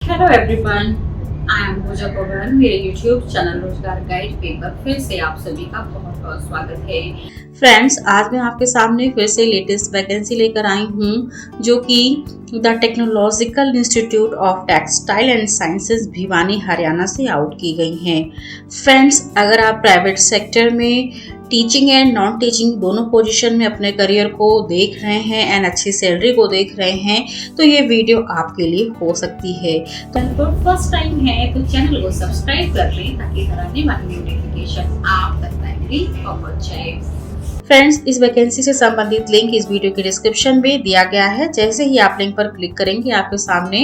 Hello everyone, I am पूजा पवन। मेरे YouTube channel रोजगार guide पे पर फिर से आप सभी का बहुत बहुत स्वागत है। फ्रेंड्स, आज मैं आपके सामने फिर से लेटेस्ट वैकेंसी लेकर आई हूँ जो कि the technological institute of textile and sciences Bhiwani Haryana से आउट की गई हैं। फ्रेंड्स, अगर आप प्राइवेट सेक्टर में टीचिंग एंड नॉन टीचिंग दोनों पोजीशन में अपने करियर को देख रहे हैं एंड अच्छी सैलरी को देख रहे हैं तो ये वीडियो आपके लिए हो सकती है। तो फर्स्ट टाइम है तो चैनल को सब्सक्राइब कर लें ताकि हर आने वाली नोटिफिकेशन आप तक टाइमली पहुंच जाए। फ्रेंड्स, इस वैकेंसी से संबंधित लिंक इस वीडियो के डिस्क्रिप्शन में दिया गया है। जैसे ही आप लिंक पर क्लिक करेंगे आपके सामने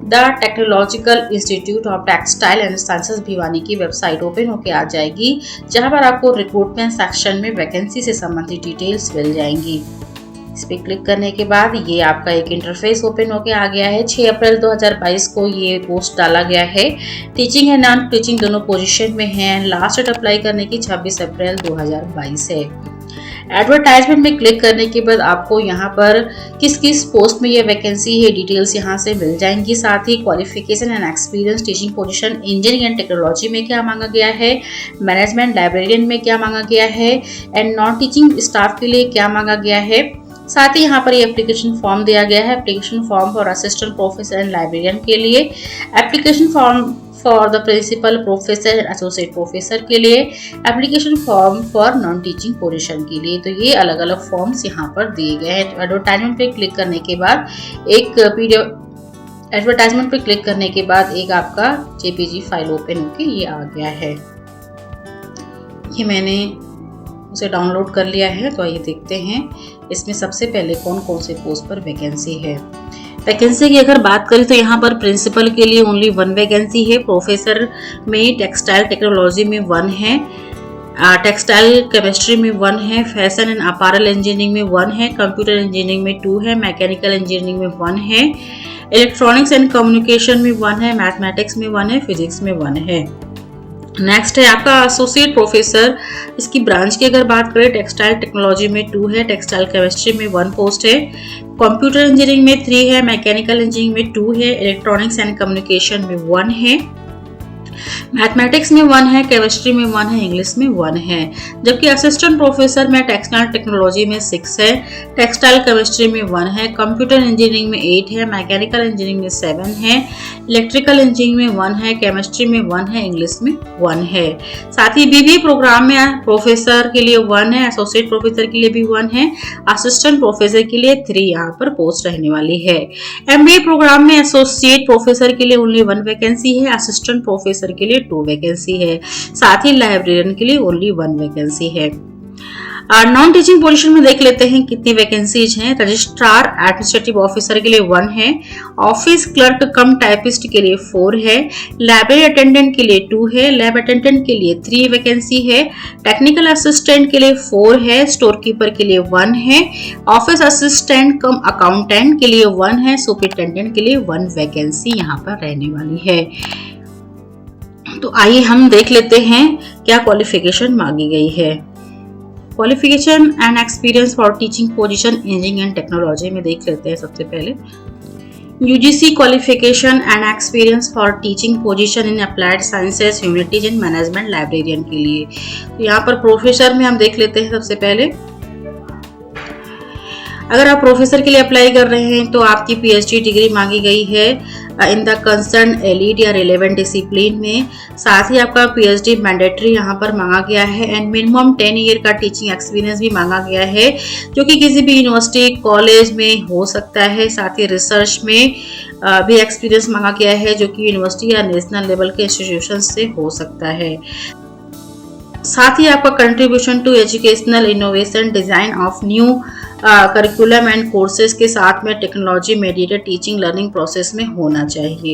the technological institute of textile and sciences Bhiwani की वेबसाइट ओपन होकर आ जाएगी, जहां पर आपको रिक्रूटमेंट सेक्शन में वैकेंसी से संबंधित डिटेल्स मिल जाएंगी। इस पर क्लिक करने के बाद ये आपका एक इंटरफेस ओपन होकर आ गया है। 6 अप्रैल 2022 को ये पोस्ट डाला गया है। टीचिंग एंड नॉन टीचिंग दोनों पोजीशन में है। लास्ट डेट अप्लाई करने की 26 अप्रैल 2022 है। एडवर्टाइजमेंट में क्लिक करने के बाद आपको यहाँ पर किस किस पोस्ट में ये वैकेंसी है डिटेल्स यहाँ से मिल जाएंगी। साथ ही qualification and experience, teaching position engineering and technology में क्या मांगा गया है, मैनेजमेंट लाइब्रेरियन में क्या मांगा गया है एंड नॉन टीचिंग स्टाफ के लिए क्या मांगा गया है। साथ ही यहाँ पर ये एप्लीकेशन फॉर्म दिया गया है। Application form for assistant professor and librarian के लिए, application form for the principal professor and associate professor के लिए, application form for non teaching position के लिए। तो ये अलग अलग फॉर्म्स यहाँ पर दिए गए हैं। तो एडवर्टाइजमेंट पे क्लिक करने के बाद एक आपका जेपीजी फाइल ओपन होके ये आ गया है। ये मैंने उसे डाउनलोड कर लिया है। तो आइए देखते हैं इसमें सबसे पहले कौन कौन से पोस्ट पर वैकेंसी है। वैकेंसी की अगर बात करें तो यहाँ पर प्रिंसिपल के लिए ओनली 1 वैकेंसी है। प्रोफेसर में टेक्सटाइल टेक्नोलॉजी में 1 है, टेक्सटाइल केमिस्ट्री में 1 है, फैशन एंड अपैरल इंजीनियरिंग में 1 है, कंप्यूटर इंजीनियरिंग में 2 है, मैकेनिकल इंजीनियरिंग में 1 है, इलेक्ट्रॉनिक्स एंड कम्युनिकेशन में 1 है, मैथमेटिक्स में 1 है, फिजिक्स में 1 है। नेक्स्ट है आपका एसोसिएट प्रोफेसर। इसकी ब्रांच की अगर बात करें टेक्सटाइल टेक्नोलॉजी में 2 है, टेक्सटाइल केमिस्ट्री में 1 पोस्ट है, कंप्यूटर इंजीनियरिंग में 3 है, मैकेनिकल इंजीनियरिंग में 2 है, इलेक्ट्रॉनिक्स एंड कम्युनिकेशन में 1 है, मैथमेटिक्स में 1 है, केमिस्ट्री में 1 है, इंग्लिश में 1 है। जबकि असिस्टेंट प्रोफेसर में टेक्सटाइल टेक्नोलॉजी में 6 है, टेक्सटाइल केमिस्ट्री में 1 है, कंप्यूटर इंजीनियरिंग में 8 है, मैकेनिकल इंजीनियरिंग में 7 है, इलेक्ट्रिकल इंजीनियरिंग में 1 है, केमिस्ट्री में 1 है, इंग्लिश में 1 है। साथ ही बीबीए प्रोग्राम में प्रोफेसर के लिए 1 है, एसोसिएट प्रोफेसर के लिए भी 1 है, असिस्टेंट प्रोफेसर के लिए 3 यहाँ पर पोस्ट रहने वाली है। एमबीए प्रोग्राम में एसोसिएट प्रोफेसर के लिए ओनली 1 वैकेंसी है, असिस्टेंट प्रोफेसर के लिए 2 वैकेंसी है। साथ ही लाइब्रेरियन के लिए ओनली 1 वैकेंसी है। नॉन टीचिंग पोजीशन में देख लेते हैं कितनी वैकेंसीज हैं। रजिस्ट्रार एडमिनिस्ट्रेटिव ऑफिसर के लिए 1 है, ऑफिस क्लर्क कम टाइपिस्ट के लिए 4 है, लाइब्रेरी अटेंडेंट के लिए 2 है, लैब अटेंडेंट के लिए 3 वैकेंसी है, टेक्निकल असिस्टेंट के लिए 4 है, स्टोर कीपर के लिए 1 है, ऑफिस असिस्टेंट कम अकाउंटेंट के लिए 1 है, सुपरिटेंडेंट के लिए 1 वैकेंसी यहाँ पर रहने वाली है। तो आइए हम देख लेते हैं क्या क्वालिफिकेशन मांगी गई है। Qualification and experience for teaching position engineering and technology में देख लेते हैं। सबसे पहले UGC qualification and experience for teaching position in applied sciences, humanities and management librarian के लिए। तो यहाँ पर प्रोफेसर में हम देख लेते हैं। सबसे पहले अगर आप प्रोफेसर के लिए अप्लाई कर रहे हैं तो आपकी पीएचडी डिग्री मांगी गई है इन द कंसर्न एलिड या रिलेवेंट डिसिप्लिन में। साथ ही आपका पीएचडी मैंडेटरी यहाँ पर मांगा गया है एंड मिनिमम 10 ईयर का टीचिंग एक्सपीरियंस भी मांगा गया है, जो कि किसी भी यूनिवर्सिटी कॉलेज में हो सकता है। साथ ही रिसर्च में भी एक्सपीरियंस मांगा गया है, जो कि यूनिवर्सिटी या नेशनल लेवल के इंस्टीट्यूशन से हो सकता है। साथ ही आपका contribution to educational innovation, design of new curriculum and courses के साथ में technology mediated teaching learning process में होना चाहिए।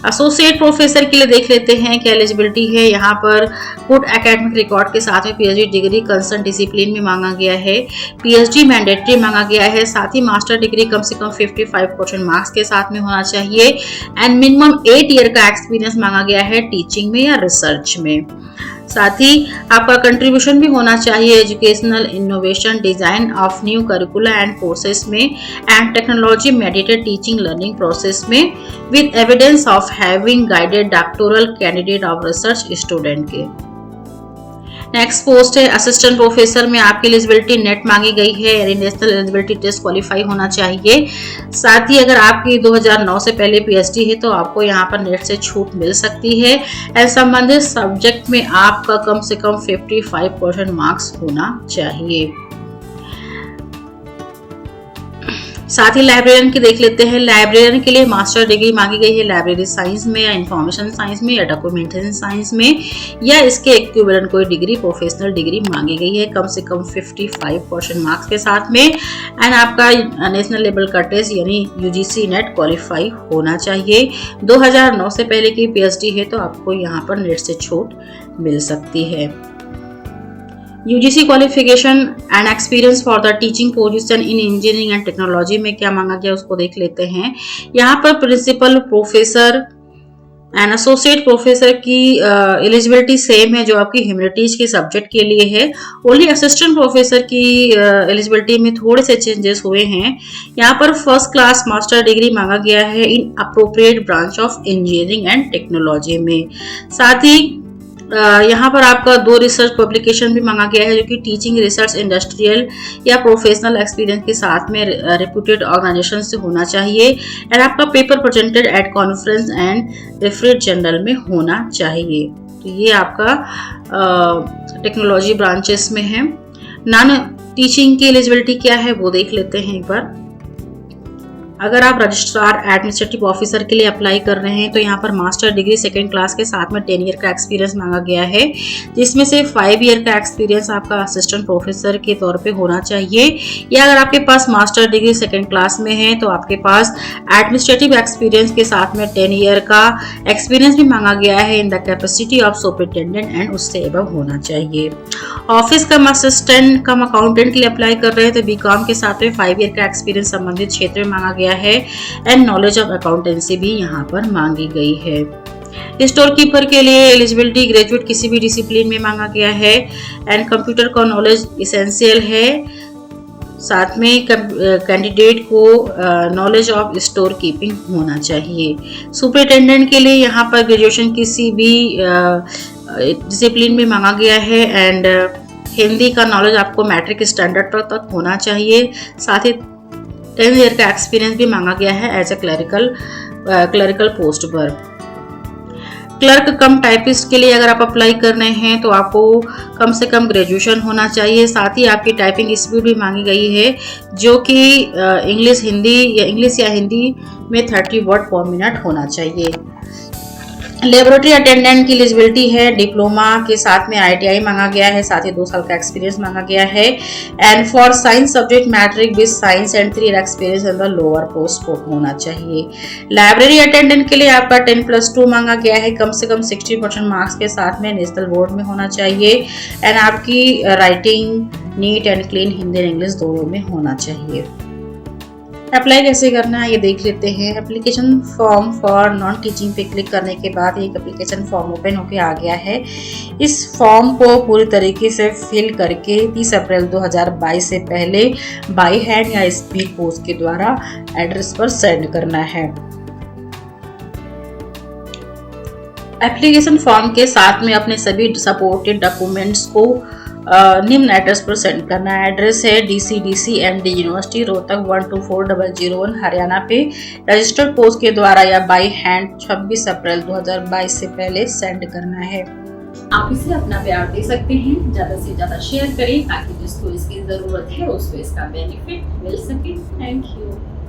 एसोसिएट प्रोफेसर के लिए देख लेते हैं क्या एलिजिबिलिटी है। यहाँ पर गुड एकेडमिक रिकॉर्ड के साथ में पीएचडी डिग्री कंसर्न डिसिप्लिन में मांगा गया है, पीएचडी मैंडेटरी मांगा गया है। साथ ही मास्टर डिग्री कम से कम 55% मार्क्स के साथ में होना चाहिए एंड मिनिमम 8 ईयर का एक्सपीरियंस मांगा गया है टीचिंग में या रिसर्च में। साथ ही आपका कंट्रीब्यूशन भी होना चाहिए educational innovation, design of new curricula and courses में and technology mediated teaching learning process में with evidence of having guided doctoral candidate of research student के। नेक्स्ट पोस्ट है असिस्टेंट प्रोफेसर में आपकी एलिजिबिलिटी नेट मांगी गई है, यानी नेशनल एलिजिबिलिटी टेस्ट क्वालिफाई होना चाहिए। साथ ही अगर आपकी 2009 से पहले पीएचडी है तो आपको यहाँ पर नेट से छूट मिल सकती है एंड संबंधित सब्जेक्ट में आपका कम से कम 55% मार्क्स होना चाहिए। साथ ही लाइब्रेरियन की देख लेते हैं। लाइब्रेरियन के लिए मास्टर डिग्री मांगी गई है लाइब्रेरी साइंस में या इंफॉर्मेशन साइंस में या डॉक्यूमेंटेशन साइंस में, या इसके इक्विवेलेंट कोई डिग्री प्रोफेशनल डिग्री मांगी गई है कम से कम 55% मार्क्स के साथ में एंड आपका नेशनल लेवल का टेस्ट यानी यूजीसी नेट क्वालिफाई होना चाहिए। 2009 से पहले की पीएचडी है तो आपको यहाँ पर नेट से छूट मिल सकती है। UGC qualification and experience for the teaching position in engineering and technology में क्या मांगा गया उसको देख लेते हैं। यहाँ पर principal professor and associate professor की एलिजिबिलिटी सेम है जो आपकी ह्यूमैनिटीज के सब्जेक्ट के लिए है। ओनली असिस्टेंट प्रोफेसर की एलिजिबिलिटी में थोड़े से चेंजेस हुए हैं। यहाँ पर फर्स्ट क्लास मास्टर डिग्री मांगा गया है in appropriate branch of engineering and technology में। साथ ही यहाँ पर आपका 2 रिसर्च पब्लिकेशन भी मांगा गया है जो कि टीचिंग, रिसर्च, इंडस्ट्रियल या प्रोफेशनल एक्सपीरियंस के साथ में रेप्यूटेड ऑर्गेनाइजेशन से होना चाहिए एंड आपका paper presented at conference and reference journal में होना चाहिए। तो ये आपका टेक्नोलॉजी ब्रांचेस में है। नॉन टीचिंग की एलिजिबिलिटी क्या है वो देख लेते हैं एक बार। अगर आप रजिस्ट्रार एडमिनिस्ट्रेटिव ऑफिसर के लिए अप्लाई कर रहे हैं तो यहाँ पर मास्टर डिग्री 2nd क्लास के साथ में 10 ईयर का एक्सपीरियंस मांगा गया है, जिसमें से 5 ईयर का एक्सपीरियंस आपका असिस्टेंट प्रोफेसर के तौर पे होना चाहिए। या अगर आपके पास मास्टर डिग्री 2nd क्लास में है तो आपके पास एडमिनिस्ट्रेटिव एक्सपीरियंस के साथ में 10 ईयर का एक्सपीरियंस भी मांगा गया है in the capacity of superintendent and उससे एबव होना चाहिए। ऑफिस कम असिस्टेंट कम अकाउंटेंट के लिए अप्लाई कर रहे हैं तो बीकॉम के साथ में 5 ईयर का एक्सपीरियंस संबंधित क्षेत्र में मांगा गया है एंड नॉलेज ऑफ अकाउंटेंसी भी यहाँ पर मांगी गई है। स्टोर कीपर के लिए एलिजिबिलिटी ग्रेजुएट किसी भी डिसिप्लिन में मांगा गया है एंड कंप्यूटर का नॉलेज इसेंशियल है। साथ में कैंडिडेट को नॉलेज ऑफ स्टोर कीपिंग होना चाहिए। सुपरिटेंडेंट के लिए यहाँ पर ग्रेजुएशन किसी भी डिसिप्लिन में मांगा गया है एंड हिंदी का नॉलेज आपको मैट्रिक स्टैंडर्ड तक होना चाहिए। साथ ही 10 ईयर का एक्सपीरियंस भी मांगा गया है एज ए क्लरिकल पोस्ट पर। क्लर्क कम टाइपिस्ट के लिए अगर आप अप्लाई कर रहे हैं तो आपको कम से कम ग्रेजुएशन होना चाहिए। साथ ही आपकी टाइपिंग स्पीड भी मांगी गई है जो कि इंग्लिश या हिंदी में 30 वर्ड पर मिनट होना चाहिए। लेबोरेटरी अटेंडेंट की एलिजिबिलिटी है, डिप्लोमा के साथ में ITI मांगा गया है, साथ ही 2 साल का एक्सपीरियंस मांगा गया है and for science subject matric with science and 3 year experience in the lower post होना चाहिए। लाइब्रेरी अटेंडेंट के लिए आपका 10+2 मांगा गया है, कम से कम 60% मार्क्स के साथ में नेशनल बोर्ड में होना चाहिए एंड आपकी writing neat and clean Hindi and English दोनों में होना चाहिए। अप्लाई कैसे करना है ये देख लेते हैं। Application form for non teaching पे क्लिक करने के बाद एक एप्लीकेशन फॉर्म ओपन होके आ गया है। इस फॉर्म को पूरी तरीके से फिल करके 30 अप्रैल 2022 से पहले बाय हैंड या स्पीड पोस्ट के द्वारा एड्रेस पर सेंड करना है। एप्लीकेशन फॉर्म के साथ में अपने सभी सपोर्टेड डॉक्यूमेंट्स को निम्न एड्रेस पर सेंड करना है। एड्रेस है DCDC MD university Rohtak 124001 Haryana पे रजिस्टर्ड पोस्ट के द्वारा या बाय हैंड 26 अप्रैल 2022 से पहले सेंड करना है। आप इसे अपना प्यार दे सकते हैं, ज्यादा से ज्यादा शेयर करें ताकि जिसको इसकी जरूरत है उसको इसका बेनिफिट मिल सके। Thank you.